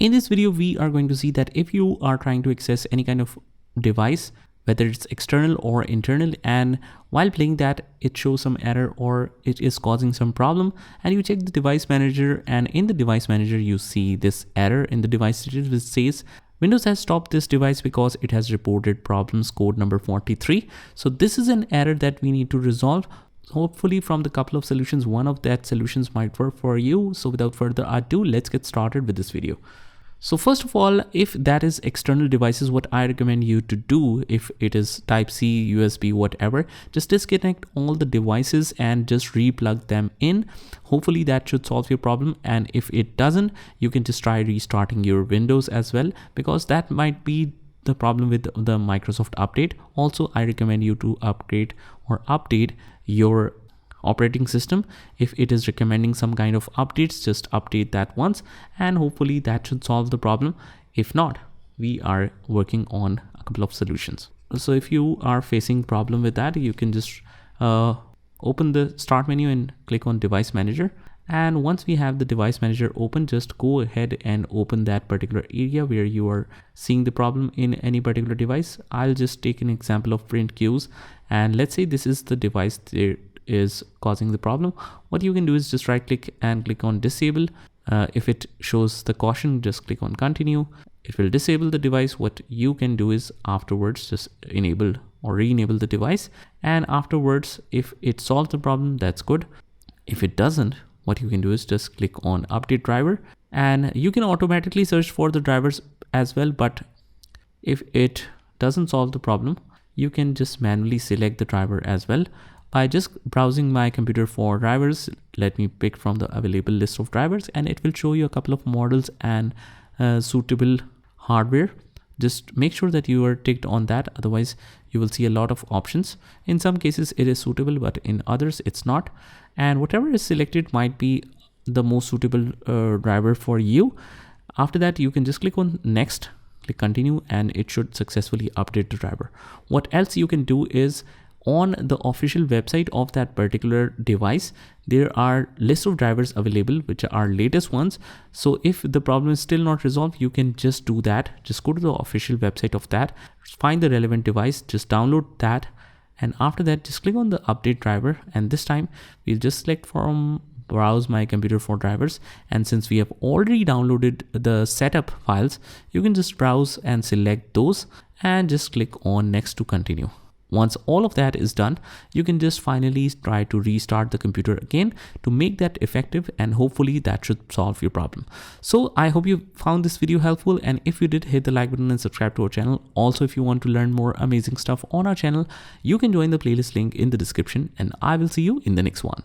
In this video, we are going to see that if you are trying to access any kind of device, whether it's external or internal, and while playing that, it shows some error or it is causing some problem, and you check the device manager, and in the device manager, you see this error in the device status which says Windows has stopped this device because it has reported problems code number 43. So this is an error that we need to resolve. Hopefully from the couple of solutions, one of that solutions might work for you. So without further ado, let's get started with this video. So first of all, if that is external devices, what I recommend you to do, if it is type C, USB, whatever, just disconnect all the devices and just replug them in. Hopefully that should solve your problem. And if it doesn't, you can just try restarting your Windows as well, because that might be the problem with the Microsoft update. Also, I recommend you to upgrade or update your operating system. If it is recommending some kind of updates, just update that once, and hopefully that should solve the problem. If not, we are working on a couple of solutions. So if you are facing problem with that, you can just open the start menu and click on device manager. And once we have the device manager open, just go ahead and open that particular area where you are seeing the problem in any particular device. I'll just take an example of print queues, and let's say this is the device that is causing the problem. What you can do is just right click and click on disable. If it shows the caution, just click on continue. It will disable the device. What you can do is afterwards just enable or re-enable the device, and afterwards if it solves the problem, that's good. If it doesn't, what you can do is just click on update driver, and you can automatically search for the drivers as well. But if it doesn't solve the problem, you can just manually select the driver as well by just browsing my computer for drivers. Let me pick from the available list of drivers, and it will show you a couple of models and suitable hardware. Just make sure that you are ticked on that, otherwise you will see a lot of options. In some cases it is suitable, but in others it's not, and whatever is selected might be the most suitable driver for you. After that, you can just click on next, click continue, and it should successfully update the driver. What else you can do is, on the official website of that particular device, there are lists of drivers available which are latest ones. So if the problem is still not resolved, you can just do that. Just go to the official website of that, find the relevant device, just download that, and after that just click on the update driver, and this time we'll just select from browse my computer for drivers. And since we have already downloaded the setup files, you can just browse and select those and just click on next to continue. Once all of that is done, you can just finally try to restart the computer again to make that effective, and hopefully that should solve your problem. So I hope you found this video helpful, and if you did, hit the like button and subscribe to our channel. Also, if you want to learn more amazing stuff on our channel, you can join the playlist link in the description, and I will see you in the next one.